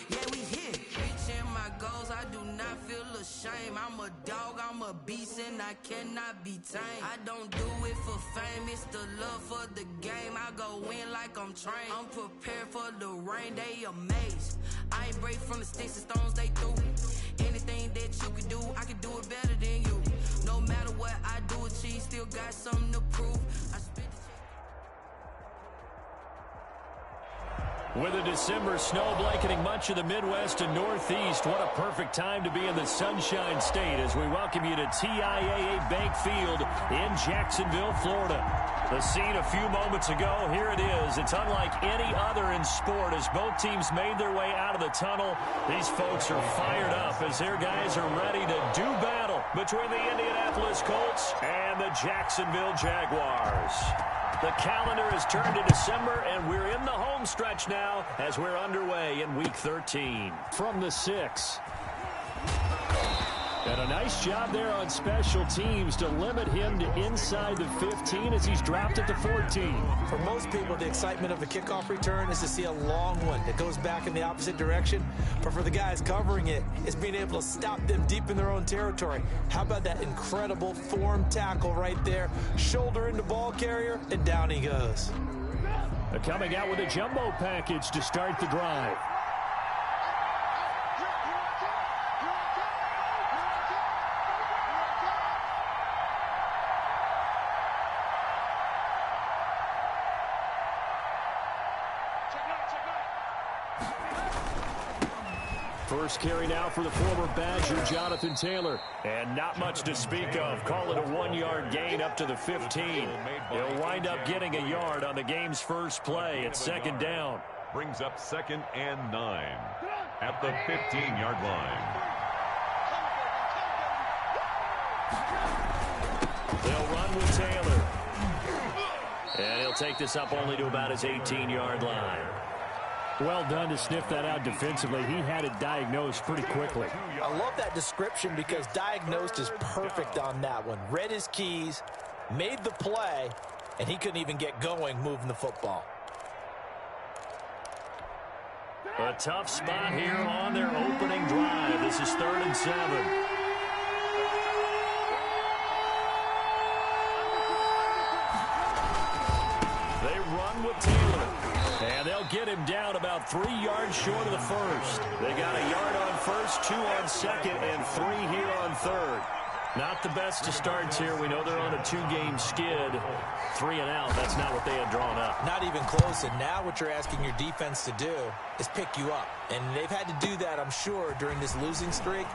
Yeah, we here. Reaching my goals, I do not feel ashamed. I'm a dog, I'm a beast, and I cannot be tamed. I don't do it for fame, it's the love for the game. I go in like I'm trained. I'm prepared for the rain, they amazed. I ain't break from the sticks and stones they threw. Anything that you can do, I can do it better than you. No matter what I do, achieve, still got something to prove. I spit the With a December snow blanketing much of the Midwest and Northeast, what a perfect time to be in the Sunshine State as we welcome you to TIAA Bank Field in Jacksonville, Florida. The scene a few moments ago, here it is. It's unlike any other in sport as both teams made their way out of the tunnel. These folks are fired up as their guys are ready to do battle between the Indianapolis Colts and the Jacksonville Jaguars. The calendar has turned to December, and we're in the home stretch now as we're underway in Week 13. From the 6. And a nice job there on special teams to limit him to inside the 15 as he's dropped it to 14. For most people, the excitement of a kickoff return is to see a long one that goes back in the opposite direction. But for the guys covering it, it's being able to stop them deep in their own territory. How about that incredible form tackle right there? Shoulder into ball carrier, and down he goes. They're coming out with a jumbo package to start the drive. First carry now for the former Badger, Jonathan Taylor. And not much to speak of. Call it a 1-yard gain up to the 15. He'll wind up getting a yard on the game's first play. It's second down. Brings up 2nd and 9 at the 15-yard line. They'll run with Taylor. And he'll take this up only to about his 18-yard line. Well done to sniff that out defensively. He had it diagnosed pretty quickly. I love that description because diagnosed is perfect on that one. Read his keys, made the play, and he couldn't even get going moving the football. A tough spot here on their opening drive. This is 3rd and 7. They run with Taylor. And they'll get him down about 3 yards short of the first. They got a yard on first, 2 on second, and 3 here on third. Not the best of starts here. We know they're on a 2-game skid. 3 and out. That's not what they had drawn up. Not even close. And now what you're asking your defense to do is pick you up. And they've had to do that, I'm sure, during this losing streak.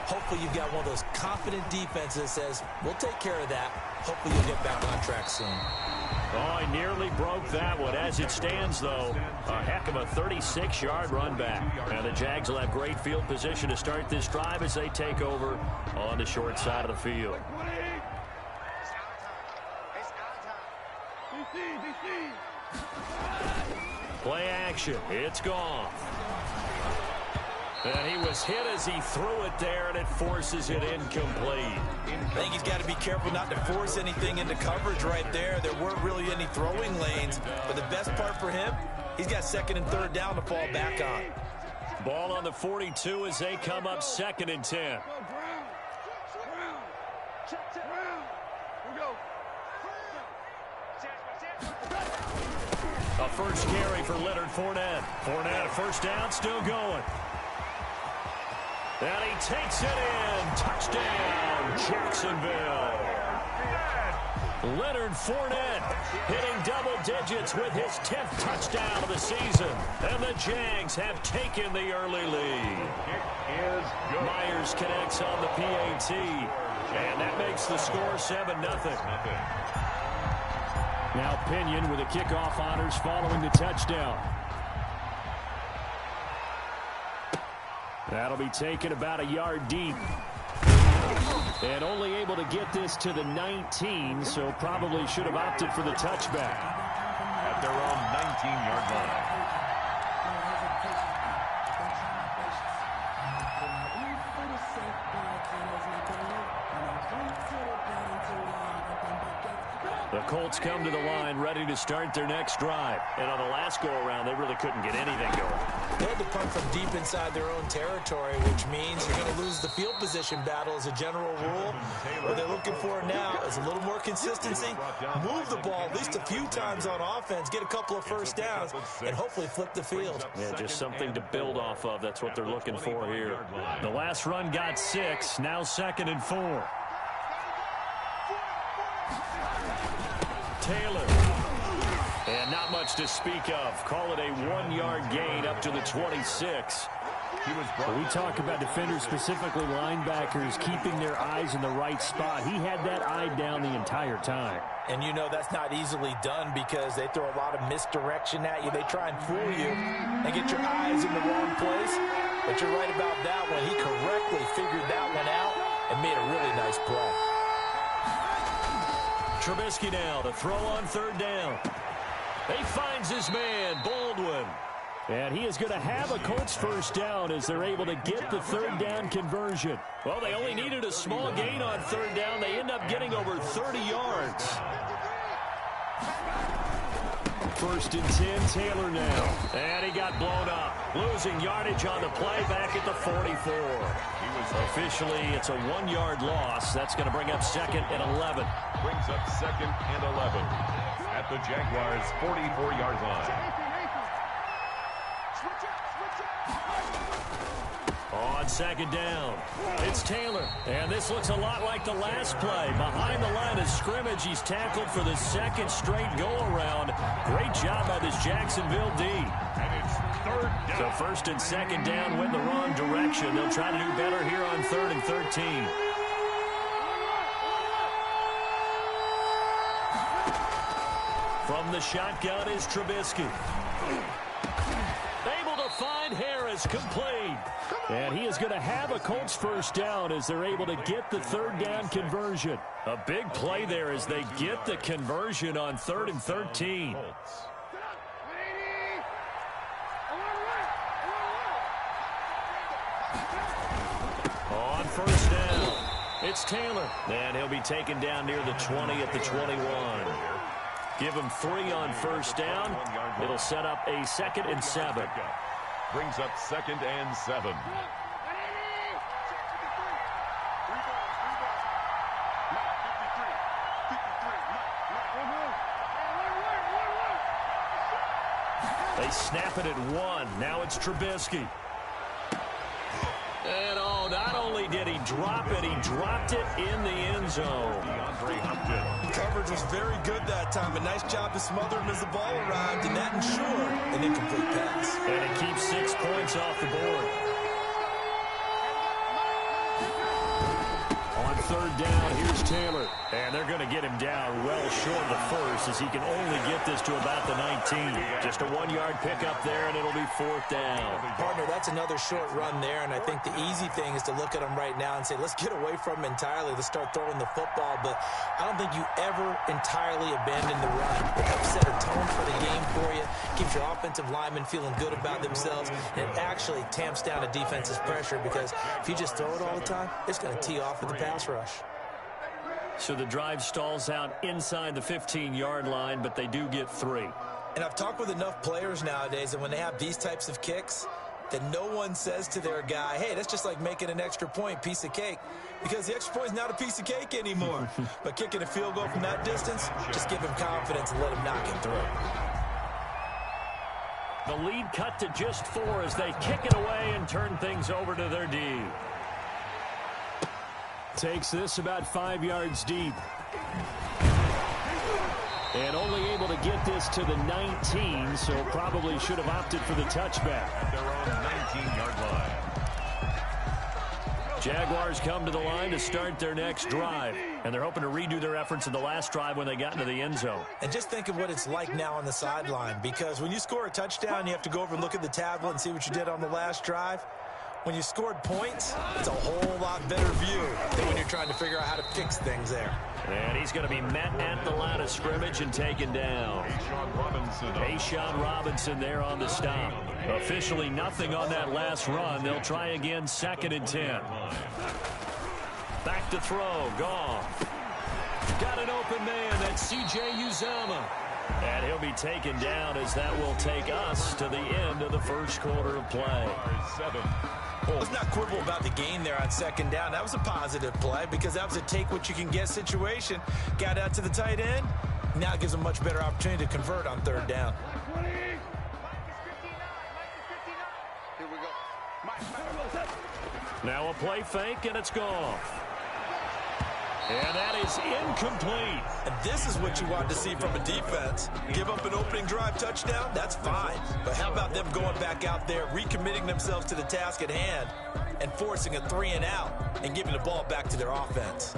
Hopefully you've got one of those confident defenses that says, we'll take care of that. Hopefully you'll get back on track soon. Oh, I nearly broke that one. As it stands, though, a heck of a 36-yard run back. Now the Jags will have great field position to start this drive as they take over on the short side of the field. Play action. It's gone. And he was hit as he threw it there, and it forces it incomplete. I think he's got to be careful not to force anything into coverage right there. There weren't really any throwing lanes, but the best part for him, he's got 2nd and 3rd down to fall back on. Ball on the 42 as they come up 2nd and 10. A first carry for Leonard Fournette. Fournette, first down, still going. And he takes it in. Touchdown, Jacksonville. Leonard Fournette hitting double digits with his 10th touchdown of the season. And the Jags have taken the early lead. Myers connects on the PAT. And that makes the score 7-0. Now Pinion with the kickoff honors following the touchdown. That'll be taken about a yard deep. And only able to get this to the 19, so probably should have opted for the touchback. At their own 19-yard line. The Colts come to the line ready to start their next drive. And on the last go-around, they really couldn't get anything going. They had to punt from deep inside their own territory, which means you're going to lose the field position battle as a general rule. What they're looking for now is a little more consistency, move the ball at least a few times on offense, get a couple of first downs, and hopefully flip the field. Yeah, just something to build off of. That's what they're looking for here. The last run got 6, now 2nd and 4. Taylor. And not much to speak of. Call it a 1-yard gain up to the 26. We talk about defenders, specifically linebackers, keeping their eyes in the right spot. He had that eye down the entire time. And you know that's not easily done because they throw a lot of misdirection at you. They try and fool you and get your eyes in the wrong place. But you're right about that one. He correctly figured that one out and made a really nice play. Trubisky now to throw on 3rd down. He finds his man, Baldwin. And he is going to have a Colts first down as they're able to get the 3rd down conversion. Well, they only needed a small gain on 3rd down. They end up getting over 30 yards. 1st and 10, Taylor now. And he got blown up. Losing yardage on the play back at the 44. Officially, it's a 1-yard loss. That's going to bring up 2nd and 11. Brings up 2nd and 11 at the Jaguars' 44-yard line. On 2nd down, it's Taylor. And this looks a lot like the last play. Behind the line of scrimmage, he's tackled for the 2nd straight go-around. Great job by this Jacksonville D. And it's 3rd down. So 1st and 2nd down went the wrong direction. They'll try to do better here on 3rd and 13. From the shotgun is Trubisky. Able to find Harris, complete. And he is going to have a Colts first down as they're able to get the 3rd down conversion. A big play there as they get the conversion on 3rd and 13. On 1st down, it's Taylor. And he'll be taken down near the 20 at the 21. Give him 3 on 1st down. It'll set up a 2nd and 7. Brings up 2nd and 7. They snap it at 1. Now it's Trubisky. And not only did he drop it, he dropped it in the end zone. Coverage was very good that time. A nice job to smother him as the ball arrived, and that ensured an incomplete pass. And it keeps 6 points off the board. On 3rd down, here's Taylor. And they're going to get him down well short of the 1st as he can only get this to about the 19. Just a 1-yard pickup there, and it'll be 4th down. Partner, that's another short run there, and I think the easy thing is to look at him right now and say, let's get away from him entirely. Let's start throwing the football, but I don't think you ever entirely abandon the run. It helps set a tone for the game for you, keeps your offensive linemen feeling good about themselves, and it actually tamps down a defense's pressure because if you just throw it all the time, it's going to tee off with the pass rush. So the drive stalls out inside the 15-yard line, but they do get 3. And I've talked with enough players nowadays that when they have these types of kicks, that no one says to their guy, hey, that's just like making an extra point, piece of cake. Because the extra point is not a piece of cake anymore. But kicking a field goal from that distance, just give him confidence and let him knock it through. The lead cut to just 4 as they kick it away and turn things over to their D. Takes this about 5 yards deep. And only able to get this to the 19, so probably should have opted for the touchback. At their own 19-yard line. Jaguars come to the line to start their next drive. And they're hoping to redo their efforts in the last drive when they got into the end zone. And just think of what it's like now on the sideline. Because when you score a touchdown, you have to go over and look at the tablet and see what you did on the last drive. When you scored points, it's a whole lot better view than when you're trying to figure out how to fix things there. And he's going to be met at the line of scrimmage and taken down. A'Shawn Robinson there on the stop. Officially nothing on that last run. They'll try again, 2nd and 10. Back to throw, Goff. Got an open man, that's C.J. Uzomah. And he'll be taken down as that will take us to the end of the first quarter of play. Let's not quibble about the gain there on 2nd down. That was a positive play because that was a take-what-you-can-get situation. Got out to the tight end. Now it gives them a much better opportunity to convert on 3rd down. Now a play fake, and it's gone. And that is incomplete. And this is what you want to see from a defense. Give up an opening drive touchdown, that's fine. But how about them going back out there, recommitting themselves to the task at hand, and forcing a 3-and-out and giving the ball back to their offense?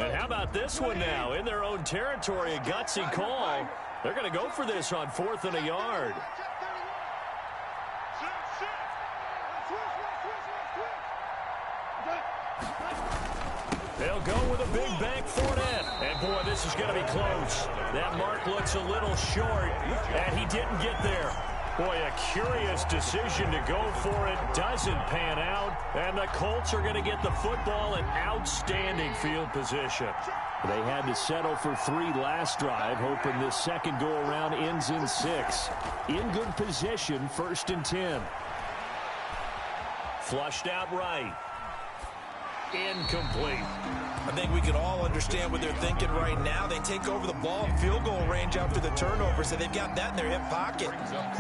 And how about this one now? In their own territory, a gutsy call. They're going to go for this on 4th and a yard. They'll go with a big bank Fournette. And, boy, this is going to be close. That mark looks a little short, and he didn't get there. Boy, a curious decision to go for it. Doesn't pan out. And the Colts are going to get the football in outstanding field position. They had to settle for 3 last drive, hoping this second go-around ends in 6. In good position, 1st and 10. Flushed out right. Incomplete. I think we can all understand what they're thinking right now. They take over the ball in field goal range after the turnover, so they've got that in their hip pocket.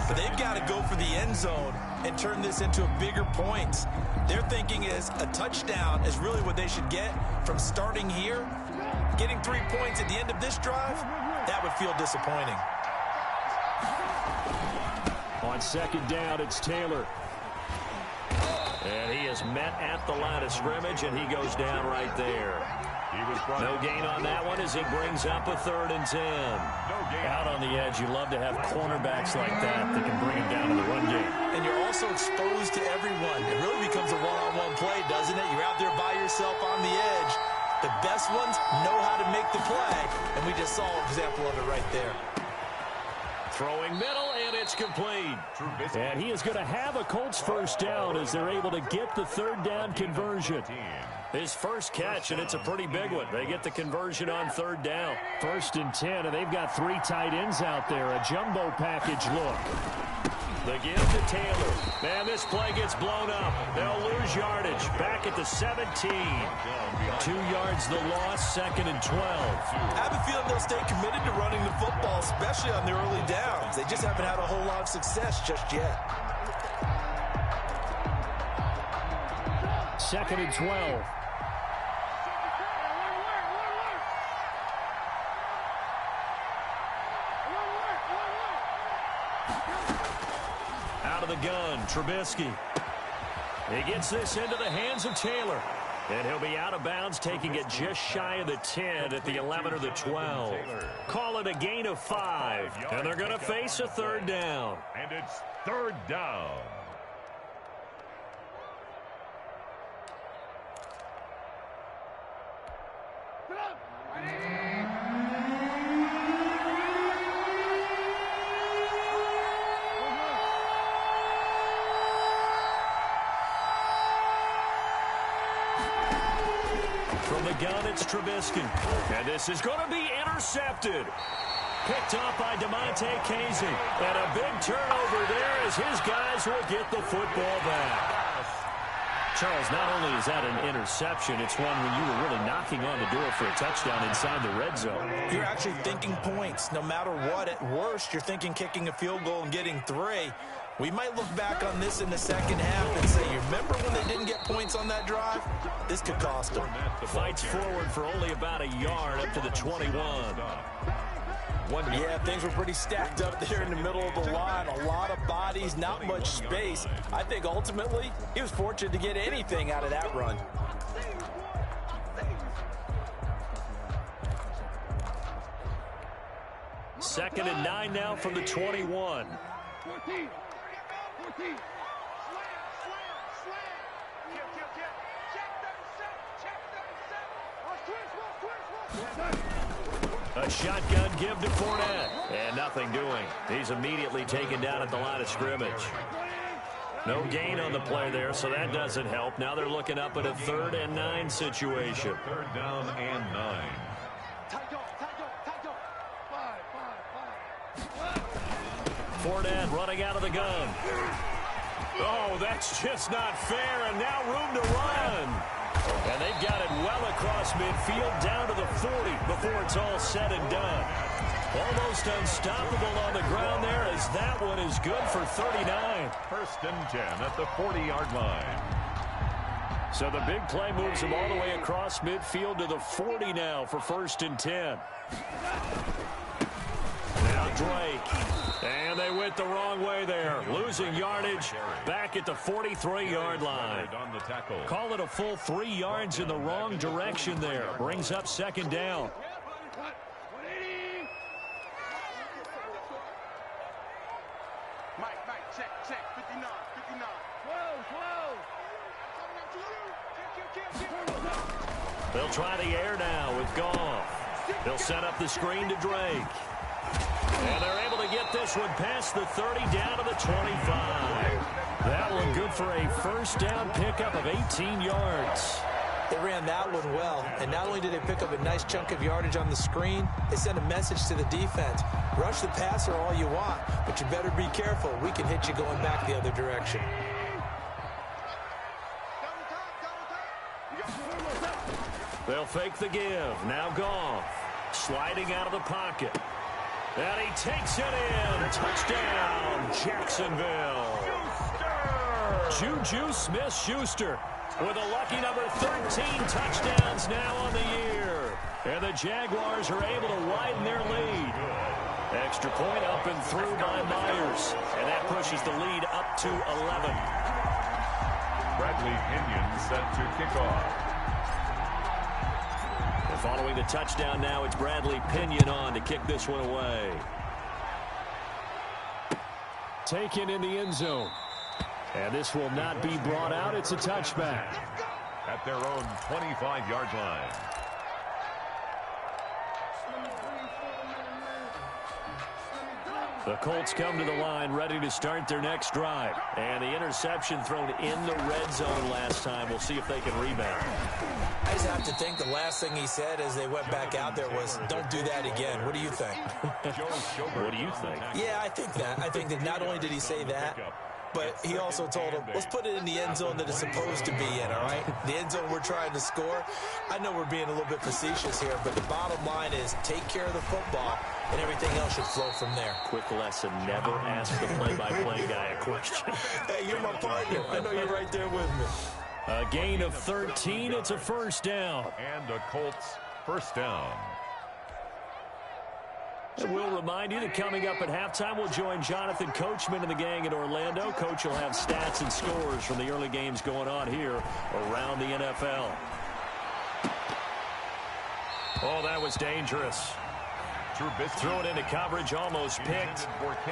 But they've got to go for the end zone and turn this into a bigger point. Their thinking is a touchdown is really what they should get from starting here. Getting 3 points at the end of this drive, that would feel disappointing. On 2nd down, it's Taylor. And he is met at the line of scrimmage, and he goes down right there. No gain on that one as he brings up a 3rd and 10. Out on the edge, you love to have cornerbacks like that can bring him down to the run game. And you're also exposed to everyone. It really becomes a one-on-one play, doesn't it? You're out there by yourself on the edge. The best ones know how to make the play, and we just saw an example of it right there. Throwing middle, and it's complete. And he is going to have a Colts 1st down as they're able to get the 3rd down conversion. His first catch, and it's a pretty big one. They get the conversion on 3rd down. 1st and 10, and they've got 3 tight ends out there. A jumbo package look. The give to Taylor. Man, this play gets blown up. They'll lose yardage. Back at the 17. 2 yards the loss, 2nd and 12. I have a feeling they'll stay committed to running the football, especially on their early downs. They just haven't had a whole lot of success just yet. 2nd and 12. Out of the gun, Trubisky. He gets this into the hands of Taylor. And he'll be out of bounds, taking it just shy of the 10 at the 11 or the 12. Call it a gain of 5. And they're going to face a 3rd down. And it's 3rd down. From the gun, it's Trubisky. And this is going to be intercepted. Picked off by DeMonte Casey. And a big turnover there as his guys will get the football back. Charles, not only is that an interception, it's one when you were really knocking on the door for a touchdown inside the red zone. You're actually thinking points. No matter what, at worst, you're thinking kicking a field goal and getting 3. We might look back on this in the second half and say, you remember when they didn't get points on that drive? This could cost them. Fights forward for only about a yard up to the 21. 1 yard. Yeah, things were pretty stacked up there in the middle of the line. A lot of bodies, not much space. I think ultimately he was fortunate to get anything out of that run. Second and 9 now from the 21. 14. A shotgun give to Fournette. And nothing doing. He's immediately taken down at the line of scrimmage. No gain on the play there, so that doesn't help. Now they're looking up at a 3rd and 9 situation. 3rd down and 9. Fournette running out of the gun. Oh, that's just not fair, and now room to run. And they've got it well across midfield down to the 40 before it's all said and done. Almost unstoppable on the ground there as that one is good for 39. 1st and 10 at the 40-yard line. So the big play moves them all the way across midfield to the 40 now for 1st and 10. Now Drake. And they went the wrong way there. Losing yardage back at the 43-yard line. On the tackle. Call it a full 3 yards in the wrong direction there. Brings up 2nd down. Mike, check. 59. 12. They'll try the air now with Goff. They'll set up the screen to Drake. And they're able to get this one past the 30 down to the 25. That one good for a 1st down pickup of 18 yards. They ran that one well, and not only did they pick up a nice chunk of yardage on the screen, they sent a message to the defense. Rush the passer all you want, but you better be careful. We can hit you going back the other direction. They'll fake the give. Now Goff. Sliding out of the pocket. And he takes it in. Touchdown, Jacksonville. Juju Smith-Schuster with a lucky number 13 touchdowns now on the year. And the Jaguars are able to widen their lead. Extra point up and through by Myers. And that pushes the lead up to 11. Bradley Pinion set to kick off. Following the touchdown now, it's Bradley Pinion on to kick this one away. Taken in the end zone. And this will not be brought out. It's a touchback. At their own 25-yard line. The Colts come to the line ready to start their next drive. And the interception thrown in the red zone last time. We'll see if they can rebound. I just have to think the last thing he said as they went back out there was, don't do that again. What do you think? What do you think? Yeah, I think that. I think that not only did he say that, but he also told him, let's put it in the end zone that it's supposed to be in, all right? The end zone we're trying to score. I know we're being a little bit facetious here, but the bottom line is take care of the football, and everything else should flow from there. Quick lesson, never ask the play-by-play guy a question. Hey, you're my partner. I know you're right there with me. A gain of 13. It's a 1st down. And a Colts 1st down. And we'll remind you that coming up at halftime, we'll join Jonathan Coachman and the gang in Orlando. Coach will have stats and scores from the early games going on here around the NFL. Oh, that was dangerous. Threw it into coverage, almost picked,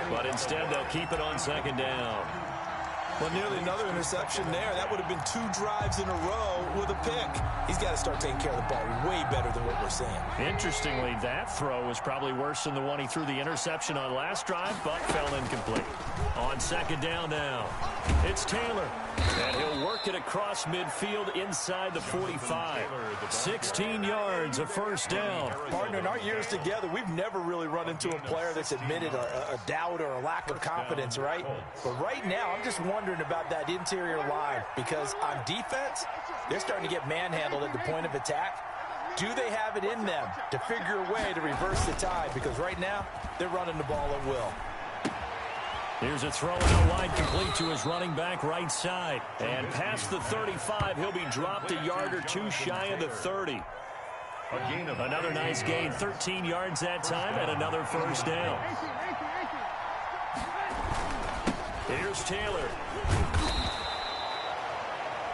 but instead they'll keep it on 2nd down. Well, nearly another interception there. That would have been 2 drives in a row with a pick. He's got to start taking care of the ball way better than what we're seeing. Interestingly, that throw was probably worse than the one he threw the interception on last drive, but fell incomplete. On 2nd down now, it's Taylor. And he'll work it across midfield inside the 45. 16 yards, a 1st down. Partner, in our years together, we've never really run into a player that's admitted a doubt or a lack of confidence, right? But right now, I'm just wondering about that interior line because on defense, they're starting to get manhandled at the point of attack. Do they have it in them to figure a way to reverse the tide? Because right now, they're running the ball at will. Here's a throw out wide complete to his running back right side. And past the 35, he'll be dropped a yard or two shy of the 30. A gain of Another nice gain, 13 yards that time, and another first down. Here's Taylor.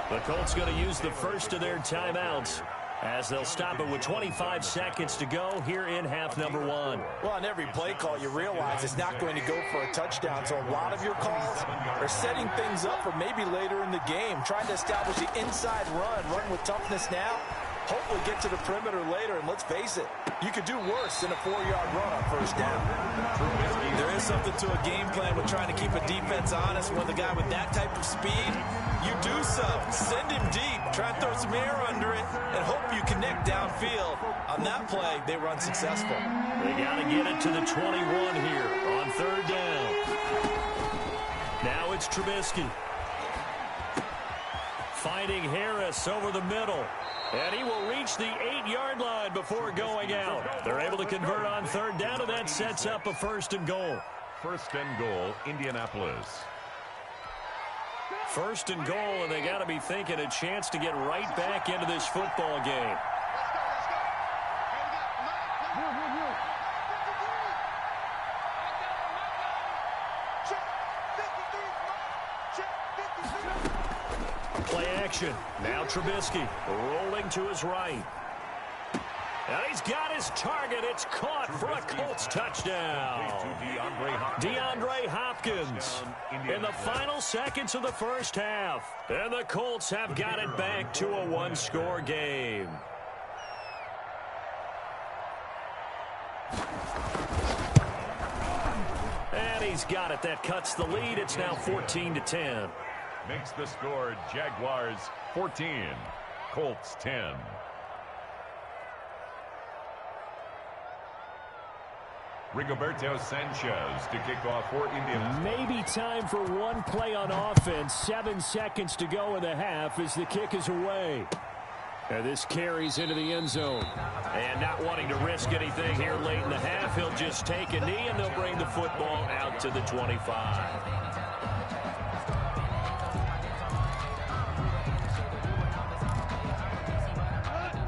The Colts going to use the first of their timeouts as they'll stop it with 25 seconds to go here in half number 1. Well, on every play call, you realize it's not going to go for a touchdown, so a lot of your calls are setting things up for maybe later in the game, trying to establish the inside run with toughness now, hopefully get to the perimeter later, and let's face it, you could do worse than a 4-yard run on first down. There is something to a game plan with trying to keep a defense honest with a guy with that type of speed. You do so. Send him deep. Try and throw some air under it and hope you connect downfield. On that play, they run successful. They got to get it to the 21 here on third down. Now it's Trubisky. Finding Harris over the middle. And he will reach the 8-yard line before going out. They're able to convert on third down, and that sets up a first and goal. First and goal, Indianapolis. First and goal, and they got to be thinking a chance to get right back into this football game. Play action. Now Trubisky rolling to his right. And he's got his target. It's caught for a Colts touchdown. DeAndre Hopkins in the final seconds of the first half. And the Colts have got it back to a one-score game. And he's got it. That cuts the lead. It's now 14-10. Makes the score Jaguars 14, Colts 10. Rigoberto Sanchez to kick off for Indiana. Maybe time for one play on offense. 7 seconds to go in the half as the kick is away. And this carries into the end zone. And not wanting to risk anything here late in the half, he'll just take a knee and they'll bring the football out to the 25.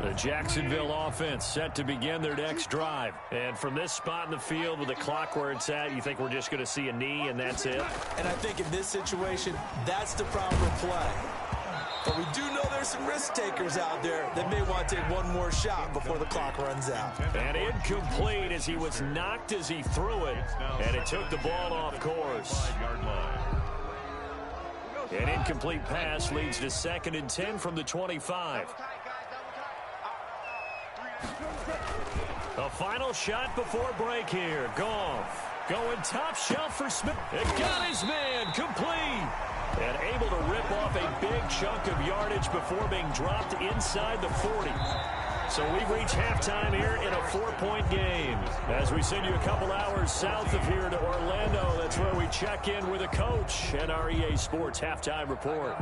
The Jacksonville offense set to begin their next drive. And from this spot in the field with the clock where it's at, you think we're just going to see a knee and that's it? And I think in this situation, that's the proper play. But we do know there's some risk takers out there that may want to take one more shot before the clock runs out. And incomplete as he was knocked as he threw it. And it took the ball off course. An incomplete pass leads to 2nd and 10 from the 25. A final shot before break here. Goff going top shelf for Smith. It got his man complete. And able to rip off a big chunk of yardage before being dropped inside the 40. So we've reached halftime here in a 4-point game. As we send you a couple hours south of here to Orlando, that's where we check in with a coach and our EA Sports halftime report.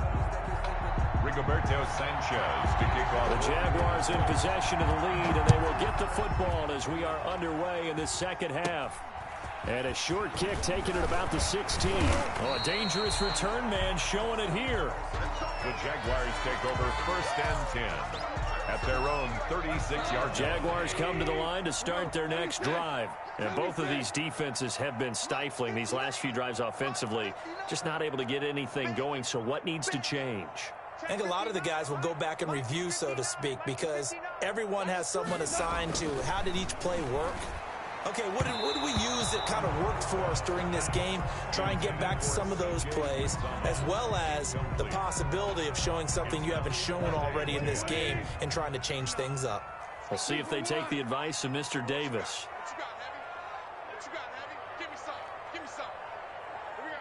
Rigoberto Sanchez to kick off. The Jaguars in possession of the lead, and they will get the football as we are underway in the second half. And a short kick taken at about the 16. Oh, a dangerous return man showing it here. The Jaguars take over 1st and 10 at their own 36-yard. Jaguars come to the line to start their next drive. And both of these defenses have been stifling these last few drives offensively. Just not able to get anything going, so what needs to change? I think a lot of the guys will go back and review, so to speak, because everyone has someone assigned to how did each play work. Okay, what did we use that kind of worked for us during this game? Try and get back to some of those plays, as well as the possibility of showing something you haven't shown already in this game and trying to change things up. We'll see if they take the advice of Mr. Davis. What you got, Heavy? Give me some. Give me some. Here we go.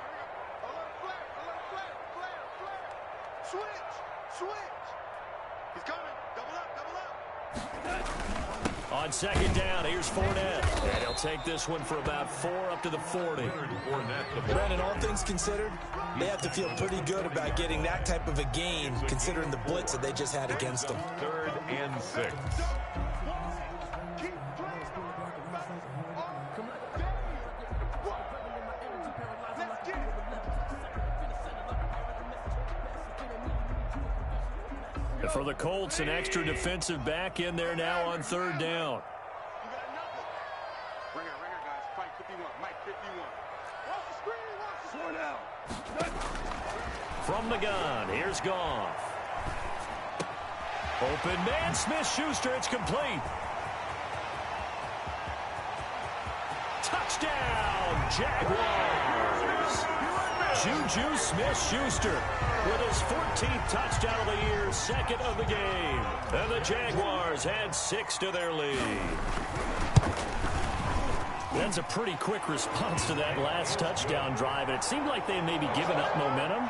A little flare. Switch. He's coming. Double up. On second down, here's Fournette. And he'll take this one for about 4 up to the 40. Brandon, all things considered, they have to feel pretty good about getting that type of a gain, considering the blitz that they just had against them. 3rd and 6. For the Colts, an extra defensive back in there now on third down. You got nothing. Ringer, guys. Fight 51. Mike 51. Watch the screen. Watch the screen. From the gun, here's Goff. Open man, Smith-Schuster, it's complete. Touchdown, Jaguars. Juju Smith-Schuster with his 14th touchdown of the year, second of the game. And the Jaguars add 6 to their lead. That's a pretty quick response to that last touchdown drive. And it seemed like they had maybe given up momentum.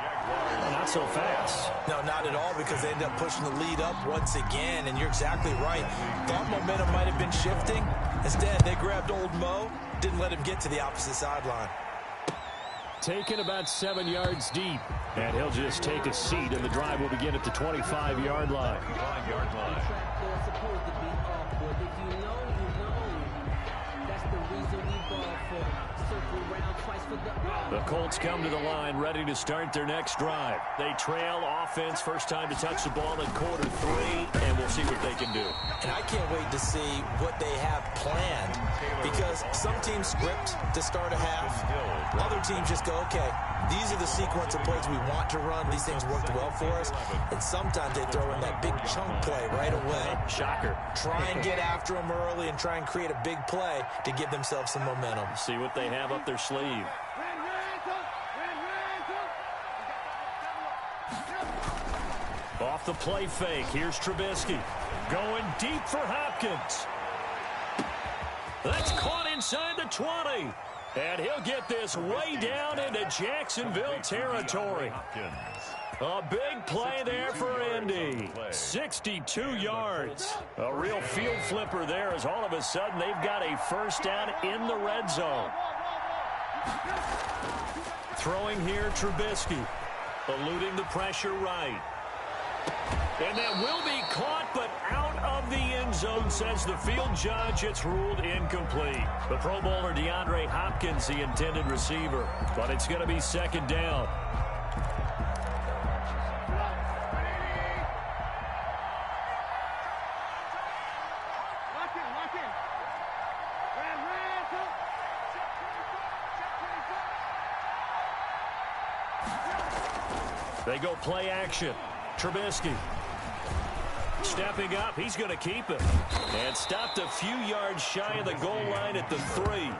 Not so fast. No, not at all, because they ended up pushing the lead up once again. And you're exactly right. Thought momentum might have been shifting. Instead, they grabbed old Mo, didn't let him get to the opposite sideline. Taken about 7 yards deep. And he'll just take a seat, and the drive will begin at the 25-yard line. 5-yard line. The Colts come to the line ready to start their next drive. They trail offense, first time to touch the ball in quarter 3, and we'll see what they can do. And I can't wait to see what they have planned, because some teams script to start a half. Other teams just go, okay, these are the sequence of plays we want to run. These things worked well for us. And sometimes they throw in that big chunk play right away. Shocker. Try and get after them early and try and create a big play to give themselves some momentum. See what they have up their sleeve. Off the play fake, here's Trubisky. Going deep for Hopkins. That's caught inside the 20. And he'll get this way down into Jacksonville territory. A big play there for Indy. 62 yards. A real field flipper there, as all of a sudden they've got a first down in the red zone. Throwing here, Trubisky. Eluding the pressure right. And that will be caught, but out of the end zone, says the field judge. It's ruled incomplete. The Pro Bowler DeAndre Hopkins, the intended receiver. But it's going to be second down. They go play action. Trubisky stepping up. He's going to keep it. And stopped a few yards shy of the goal line at the 3.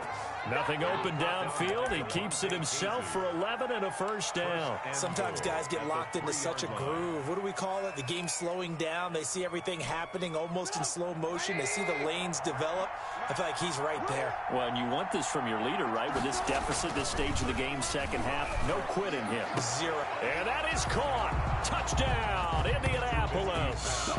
Nothing open downfield. He keeps it himself for 11 and a first down. Sometimes guys get locked into such a groove. What do we call it? The game slowing down. They see everything happening almost in slow motion. They see the lanes develop. I feel like he's right there. Well, and you want this from your leader, right? With this deficit, this stage of the game, second half, no quitting him. 0. And that is caught. Touchdown, Indianapolis.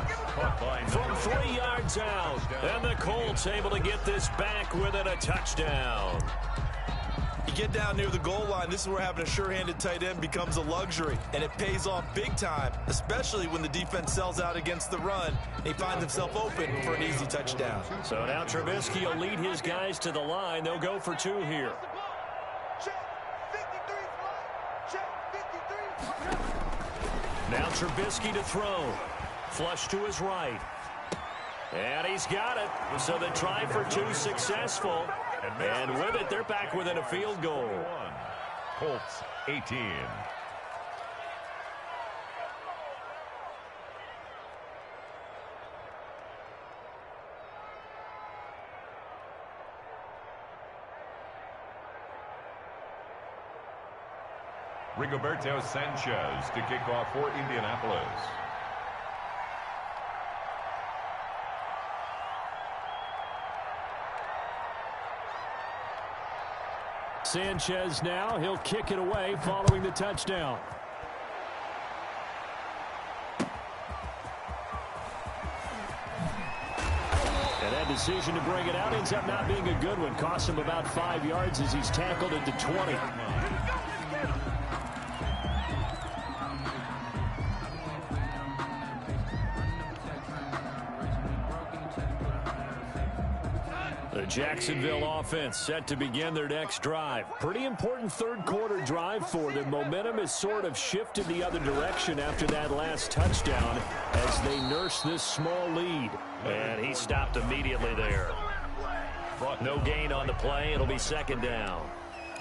From 3 yards out. And the Colts able to get this back within a touchdown. You get down near the goal line, this is where having a sure-handed tight end becomes a luxury, and it pays off big time, especially when the defense sells out against the run, and he finds himself open for an easy touchdown. So now Trubisky will lead his guys to the line. They'll go for 2 here. Now Trubisky to throw. Flush to his right. And he's got it. So the try for 2 successful. And with it, they're back within a field goal. Colts 18. Rigoberto Sanchez to kick off for Indianapolis. Sanchez now, he'll kick it away following the touchdown. And that decision to bring it out ends up not being a good one. Costs him about 5 yards as he's tackled into 20. The Jacksonville offense set to begin their next drive. Pretty important third quarter drive for them. Momentum has sort of shifted the other direction after that last touchdown as they nurse this small lead. And he stopped immediately there. No gain on the play. It'll be second down.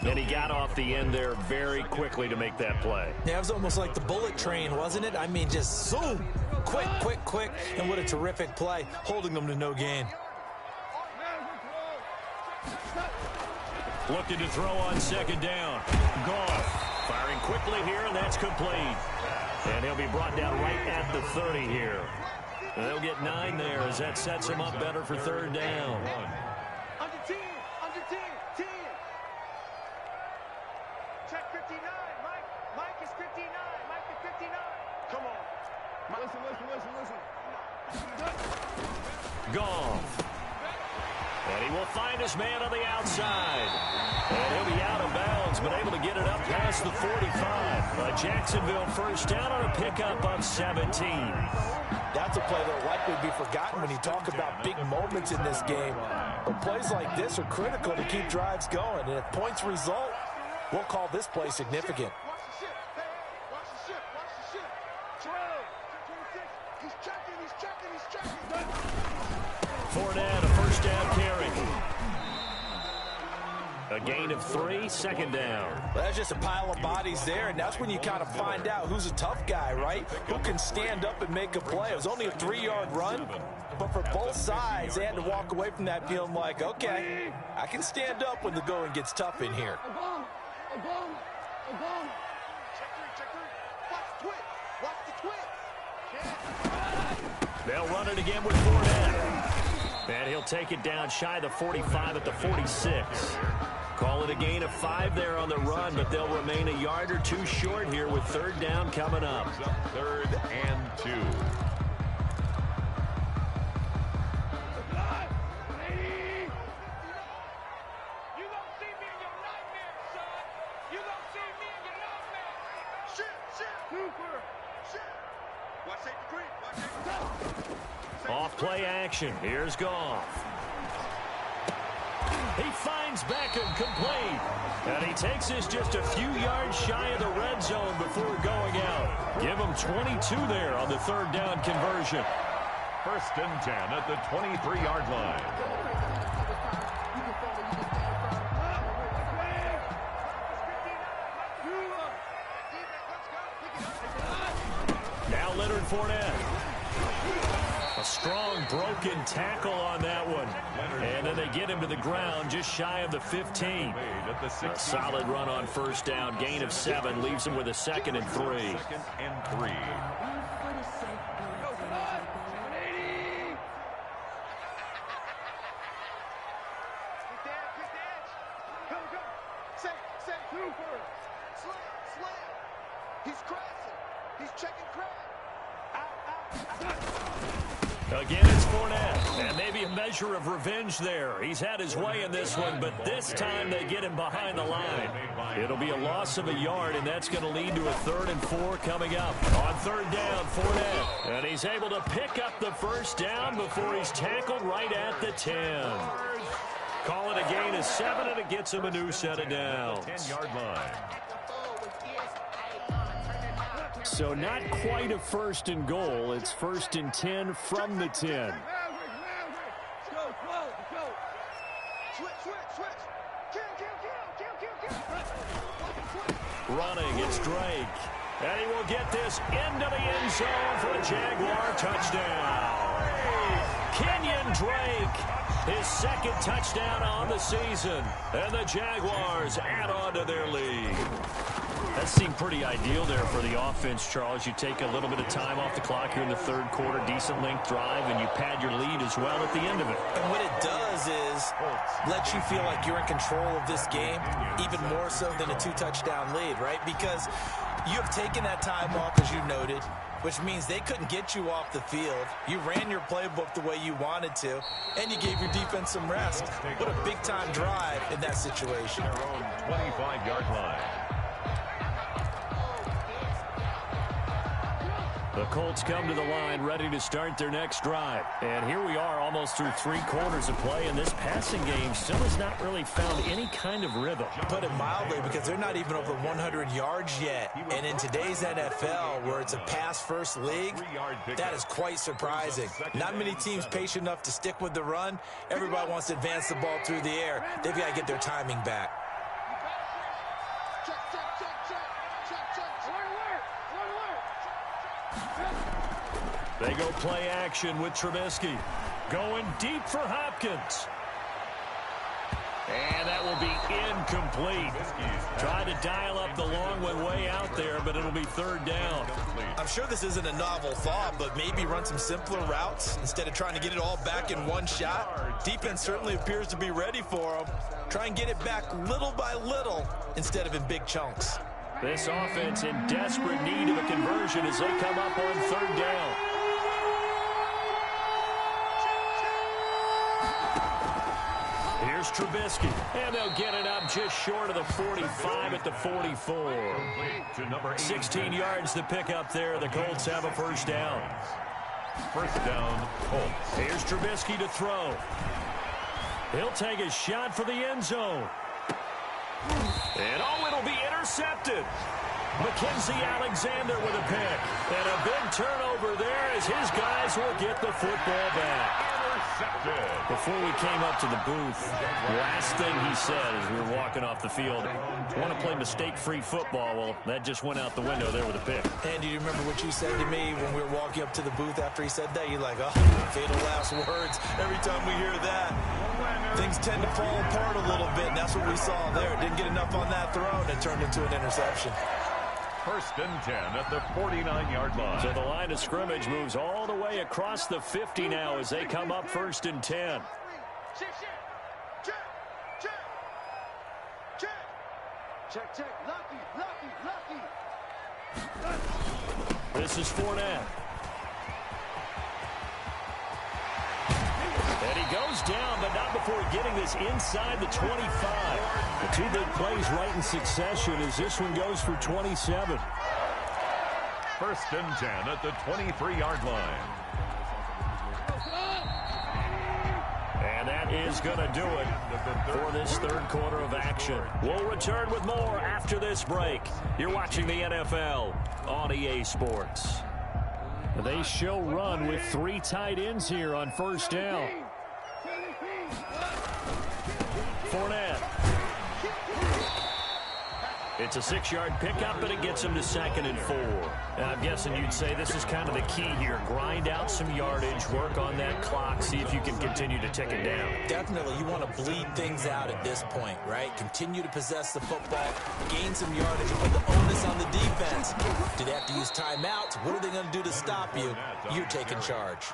And he got off the end there very quickly to make that play. Yeah, it was almost like the bullet train, wasn't it? I mean, just zoom. Quick, quick, quick. And what a terrific play, holding them to no gain. Looking to throw on second down. Goff firing quickly here, and that's complete. And he'll be brought down right at the 30 here. And they'll get 9 there as that sets him up better for third down. Under 10, under 10, 10. Check 59, Mike. Mike is 59, Mike is 59. Come on. Listen. Goff. And he will find his man on the outside. And he'll be out of bounds, but able to get it up past the 45. A Jacksonville first down on a pickup of 17. That's a play that will likely be forgotten when you talk about big moments in this game. But plays like this are critical to keep drives going. And if points result, we'll call this play significant. Watch the ship. Watch the ship. Watch the ship. Terrell. 26. He's checking. He's checking. He's checking. Fournette, a first down carry. A gain of 3, second down. Well, that's just a pile of bodies there, and that's when you kind of find out who's a tough guy, right? Who can stand up and make a play. It was only a 3-yard run, but for both sides, they had to walk away from that feeling like, okay, I can stand up when the going gets tough in here. Check 3. Watch the twitch. Watch the twitch. They'll run it again with Fournette. And he'll take it down shy of the 45 at the 46. Call it a gain of 5 there on the run, but they'll remain a yard or 2 short here with third down coming up. 3rd and 2. Off play action. Here's Goff. He finds Beckham complete. And he takes this just a few yards shy of the red zone before going out. Give him 22 there on the third down conversion. 1st and 10 at the 23-yard line. Now Leonard Fournette. A strong broken tackle on that one. And then they get him to the ground just shy of the 15. A solid run on first down. Gain of 7 leaves him with a 2nd and 3. 2nd and 3. He's crashing. He's checking crash. Again, it's Fournette, and maybe a measure of revenge there. He's had his way in this one, but this time they get him behind the line. It'll be a loss of a yard, and that's going to lead to a 3rd and 4 coming up. On third down, Fournette, and he's able to pick up the first down before he's tackled right at the 10. Call it a gain of 7, and it gets him a new set of downs. 10-yard line. So not quite a 1st and goal. It's 1st and 10 from the 10. Running, it's Drake. And he will get this into the end zone for a Jaguar touchdown. Kenyon Drake, his 2nd touchdown on the season. And the Jaguars add on to their lead. That seemed pretty ideal there for the offense, Charles. You take a little bit of time off the clock here in the third quarter, decent length drive, and you pad your lead as well at the end of it. And what it does is let you feel like you're in control of this game, even more so than a 2-touchdown lead, right? Because you have taken that time off, as you noted, which means they couldn't get you off the field. You ran your playbook the way you wanted to, and you gave your defense some rest. What a big-time drive in that situation. Their own 25-yard line. The Colts come to the line ready to start their next drive. And here we are almost through 3 quarters of play, and this passing game still has not really found any kind of rhythm. Put it mildly, because they're not even over 100 yards yet. And in today's NFL, where it's a pass-first league, that is quite surprising. Not many teams patient enough to stick with the run. Everybody wants to advance the ball through the air. They've got to get their timing back. They go play action with Trubisky. Going deep for Hopkins. And that will be incomplete. Trying to dial up the long one way out there, but it'll be 3rd down. I'm sure this isn't a novel thought, but maybe run some simpler routes instead of trying to get it all back in one shot. Defense certainly appears to be ready for them. Try and get it back little by little instead of in big chunks. This offense in desperate need of a conversion as they come up on 3rd down. Here's Trubisky, and they'll get it up just short of the 45 at the 44. 16 yards to pick up there. The Colts have a 1st down. 1st down, Colts. Here's Trubisky to throw. He'll take a shot for the end zone. And it'll be intercepted. Mackenzie Alexander with a pick. And a big turnover there as his guys will get the football back. Before we came up to the booth, last thing he said as we were walking off the field, want to play mistake-free football. Well, that just went out the window there with a pick. And do you remember what you said to me when we were walking up to the booth after he said that? You're like, oh, fatal last words. Every time we hear that, things tend to fall apart a little bit, and that's what we saw there. Didn't get enough on that throw, and it turned into an interception. 1st and 10 at the 49-yard line. So the line of scrimmage moves all the way across the 50 now as they come up 1st and 10. Check. Lucky. This is Fournette. And he goes down, but not before getting this inside the 25. The 2 big plays right in succession as this one goes for 27. 1st and 10 at the 23-yard line. And that is going to do it for this 3rd quarter of action. We'll return with more after this break. You're watching the NFL on EA Sports. They show run with 3 tight ends here on 1st down. Fournette. It's a 6-yard pickup, and it gets him to 2nd and 4. And I'm guessing you'd say this is kind of the key here. Grind out some yardage, work on that clock, see if you can continue to tick it down. Definitely, you want to bleed things out at this point, right? Continue to possess the football, gain some yardage, and put the onus on the defense. Do they have to use timeouts? What are they going to do to stop you? You're taking charge.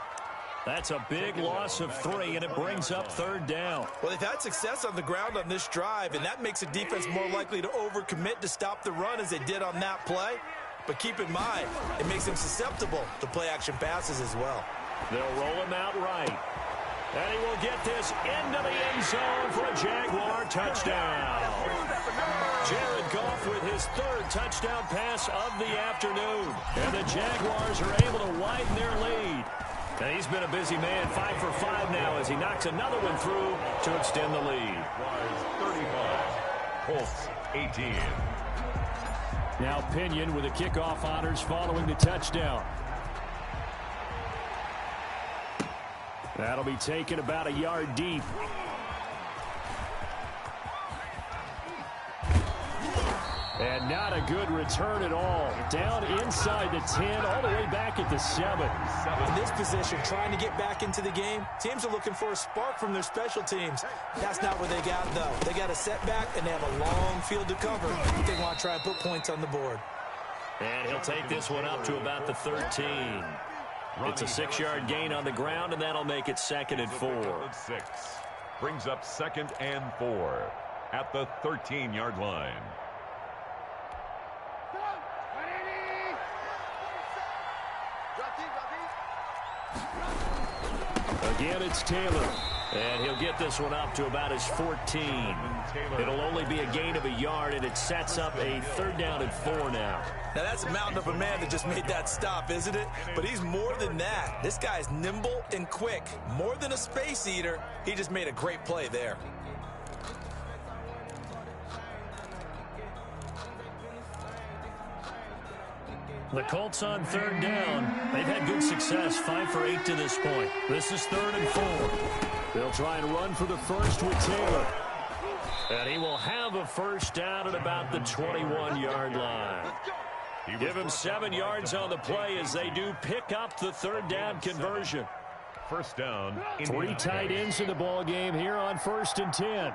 That's a big loss of 3, and it brings up 3rd down. Well, they've had success on the ground on this drive, and that makes the defense more likely to overcommit to stop the run as they did on that play. But keep in mind, it makes them susceptible to play-action passes as well. They'll roll him out right. And he will get this into the end zone for a Jaguar touchdown. Jared Goff with his 3rd touchdown pass of the afternoon. And the Jaguars are able to widen their lead. And he's been a busy man, 5 for 5 now as he knocks another one through to extend the lead. 35, Colts 18. Now Pinion with the kickoff honors following the touchdown. That'll be taken about a yard deep. And not a good return at all. Down inside the 10, all the way back at the 7. In this position, trying to get back into the game, teams are looking for a spark from their special teams. That's not what they got, though. They got a setback, and they have a long field to cover. They want to try and put points on the board. And he'll take this one up to about the 13. It's a 6-yard gain on the ground, and that'll make it 2nd and 4. 6 brings up 2nd and 4 at the 13-yard line. Again, it's Taylor. And he'll get this one up to about his 14. It'll only be a gain of a yard, and it sets up a 3rd down and 4 now. Now, that's a mountain of a man that just made that stop, isn't it? But he's more than that. This guy's nimble and quick. More than a space eater, he just made a great play there. The Colts on 3rd down. They've had good success, 5 for 8 to this point. This is 3rd and 4. They'll try and run for the first with Taylor. And he will have a 1st down at about the 21-yard line. Give him 7 yards on the play as they do pick up the 3rd down conversion. 1st down. 3 tight ends in the ball game here on 1st and 10.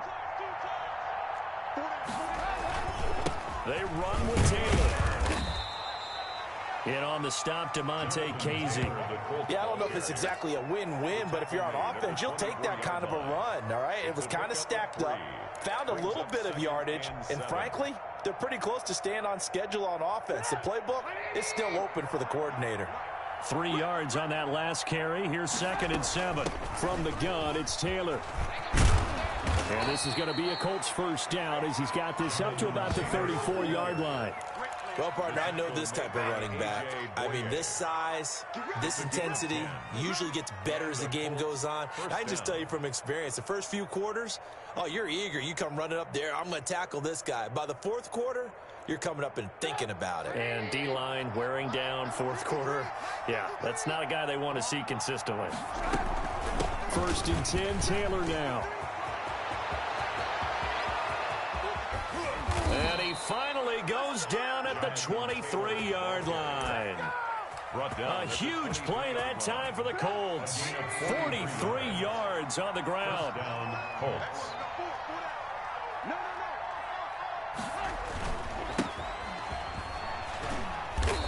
They run with Taylor. In on the stop, kinfolkj666's. Yeah, I don't know if it's exactly a win-win, but if you're on offense, you'll take that kind of a run, all right? It was kind of stacked up, found a little bit of yardage, and frankly, they're pretty close to staying on schedule on offense. The playbook is still open for the coordinator. 3 yards on that last carry. Here's 2nd and 7. From the gun, it's Taylor. And this is going to be a Colts 1st down as he's got this up to about the 34-yard line. Well, partner, I know this type of running back. I mean, this size, this intensity usually gets better as the game goes on. I can just tell you from experience, the first few quarters, oh, you're eager. You come running up there, I'm going to tackle this guy. By the 4th quarter, you're coming up and thinking about it. And D-line wearing down 4th quarter. Yeah, that's not a guy they want to see consistently. 1st and 10, Taylor now. And he finally goes down at the 23-yard line. A huge play that time for the Colts. 43 yards on the ground. Colts.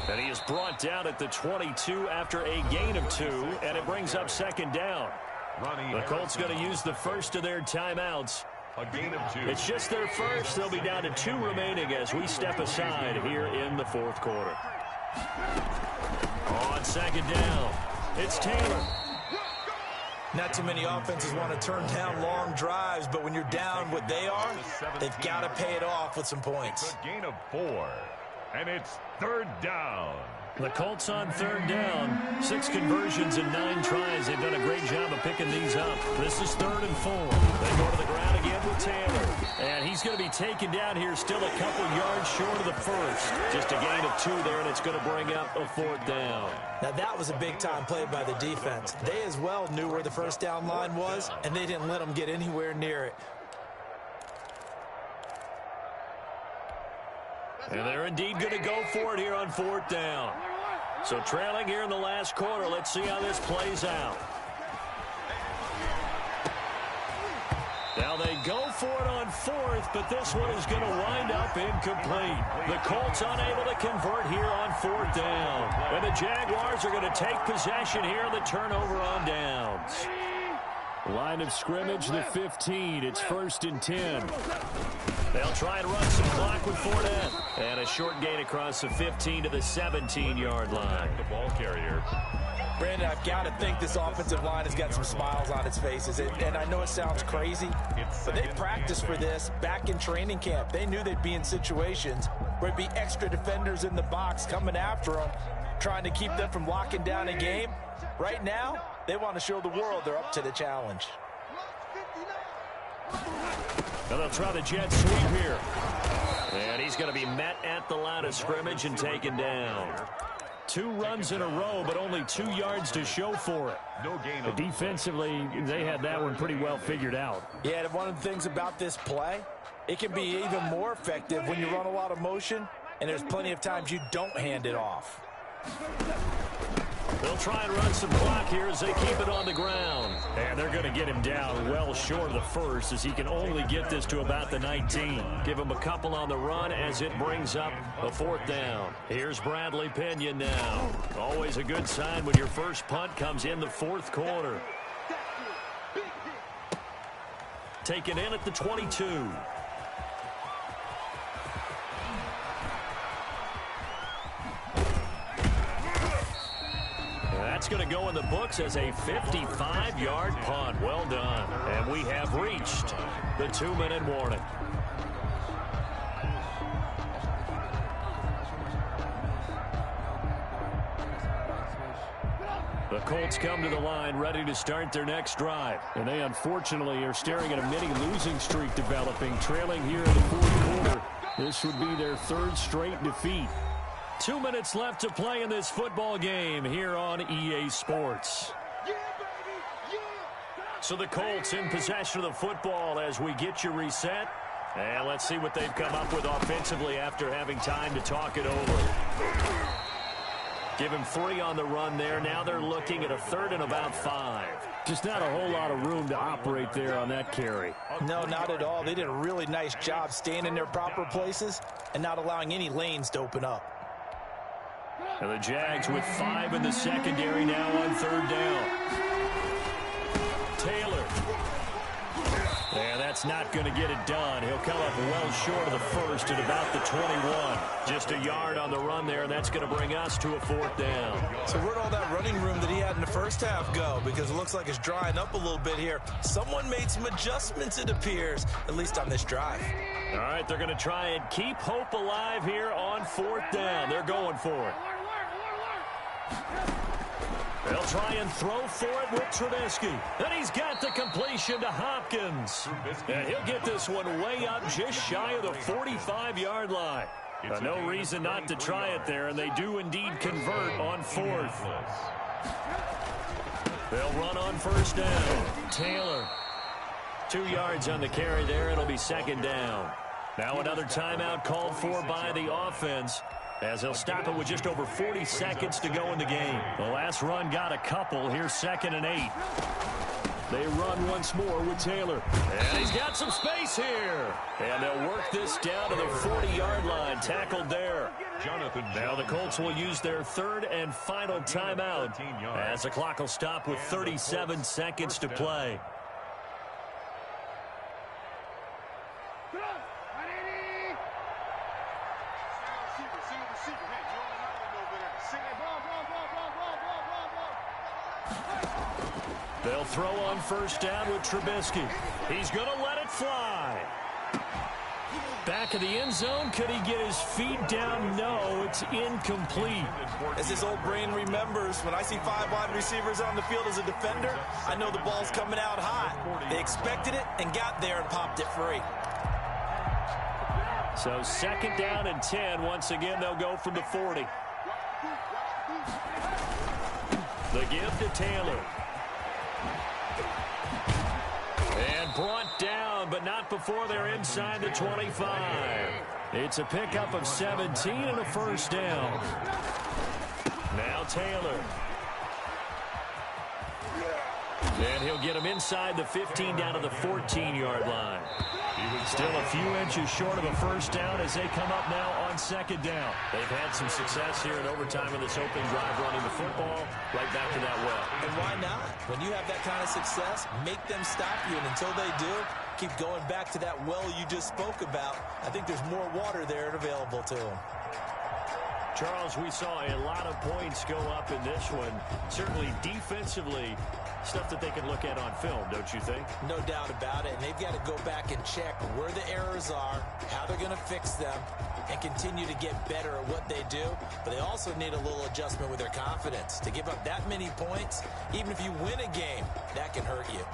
And he is brought down at the 22 after a gain of 2, and it brings up 2nd down. The Colts going to use the first of their timeouts. A gain of 2. It's just their first. They'll be down to 2 remaining as we step aside here in the 4th quarter. On 2nd down, it's Taylor. Not too many offenses want to turn down long drives, but when you're down what they are, they've got to pay it off with some points. A gain of 4. And it's 3rd down. The Colts on 3rd down. 6 conversions and 9 tries. They've done a great job of picking these up. This is 3rd and 4. They go to the ground again with Taylor. And he's going to be taken down here still a couple yards short of the first. Just a gain of 2 there, and it's going to bring up a 4th down. Now, that was a big-time play by the defense. They as well knew where the 1st down line was, and they didn't let them get anywhere near it. And they're indeed going to go for it here on 4th down. So trailing here in the last quarter. Let's see how this plays out. Now they go for it on 4th, but this one is going to wind up incomplete. The Colts unable to convert here on 4th down. And the Jaguars are going to take possession here on the turnover on downs. Line of scrimmage, the 15. It's 1st and 10. They'll try and run some clock with Fournette. And a short gain across the 15 to the 17-yard line. The ball carrier. Brandon, I've got to think this offensive line has got some smiles on its faces. And I know it sounds crazy, but they practiced for this back in training camp. They knew they'd be in situations where there'd be extra defenders in the box coming after them, trying to keep them from locking down a game. Right now, they want to show the world they're up to the challenge. And they'll try the jet sweep here. And he's going to be met at the line of scrimmage and taken down. 2 runs in a row, but only 2 yards to show for it. No gain. Defensively, they had that one pretty well figured out. Yeah, and one of the things about this play, it can be even more effective when you run a lot of motion, and there's plenty of times you don't hand it off. They'll try and run some clock here as they keep it on the ground. And they're going to get him down well short of the first as he can only get this to about the 19. Give him a couple on the run as it brings up a 4th down. Here's Bradley Pinion now. Always a good sign when your first punt comes in the 4th quarter. Taken in at the 22. That's going to go in the books as a 55-yard punt. Well done. And we have reached the 2-minute warning. The Colts come to the line ready to start their next drive. And they unfortunately are staring at a mini losing streak developing, trailing here in the fourth quarter. This would be their third straight defeat. 2 minutes left to play in this football game here on EA Sports. So the Colts in possession of the football as we get you reset. And let's see what they've come up with offensively after having time to talk it over. Give him 3 on the run there. Now they're looking at a 3rd and about 5. Just not a whole lot of room to operate there on that carry. No, not at all. They did a really nice job staying in their proper places and not allowing any lanes to open up. And the Jags with 5 in the secondary now on 3rd down. Taylor. Yeah, that's not going to get it done. He'll come up well short of the first at about the 21. Just a yard on the run there, and that's going to bring us to a 4th down. So where'd all that running room that he had in the first half go? Because it looks like it's drying up a little bit here. Someone made some adjustments, it appears, at least on this drive. All right, they're going to try and keep hope alive here on 4th down. They're going for it. They'll try and throw for it with Trubisky. And he's got the completion to Hopkins. And he'll get this one way up just shy of the 45-yard line. No reason not to try it there, and they do indeed convert on 4th. They'll run on 1st down. Taylor. 2 yards on the carry there. It'll be 2nd down. Now another timeout called for by the offense, as they'll stop it with just over 40 seconds to go in the game. The last run got a couple. Here's 2nd and 8. They run once more with Taylor. And he's got some space here. And they'll work this down to the 40-yard line. Tackled there. Now the Colts will use their 3rd and final timeout, as the clock will stop with 37 seconds to play. They'll throw on 1st down with Trubisky. He's going to let it fly. Back of the end zone. Could he get his feet down? No, it's incomplete. As his old brain remembers, when I see 5 wide receivers on the field as a defender, I know the ball's coming out hot. They expected it and got there and popped it free. So 2nd down and 10. Once again, they'll go from the 40. The give to Taylor. And brought down, but not before they're inside the 25. It's a pickup of 17 and a 1st down. Now Taylor. And he'll get him inside the 15 down to the 14-yard line. Still a few inches short of a 1st down as they come up now on 2nd down. They've had some success here in overtime in this opening drive running the football right back to that well. And why not? When you have that kind of success, make them stop you. And until they do, keep going back to that well you just spoke about. I think there's more water there available to them. Charles, we saw a lot of points go up in this one. Certainly defensively, stuff that they can look at on film, don't you think? No doubt about it. And they've got to go back and check where the errors are, how they're going to fix them, and continue to get better at what they do. But they also need a little adjustment with their confidence. To give up that many points, even if you win a game, that can hurt you.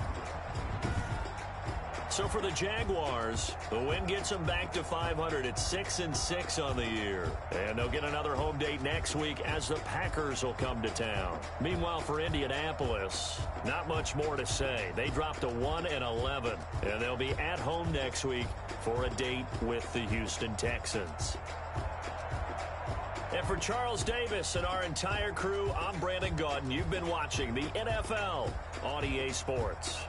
So for the Jaguars, the win gets them back to 500 at 6-6 on the year. And they'll get another home date next week as the Packers will come to town. Meanwhile, for Indianapolis, not much more to say. They dropped to 1-11, and they'll be at home next week for a date with the Houston Texans. And for Charles Davis and our entire crew, I'm Brandon Gaudin. You've been watching the NFL on EA Sports.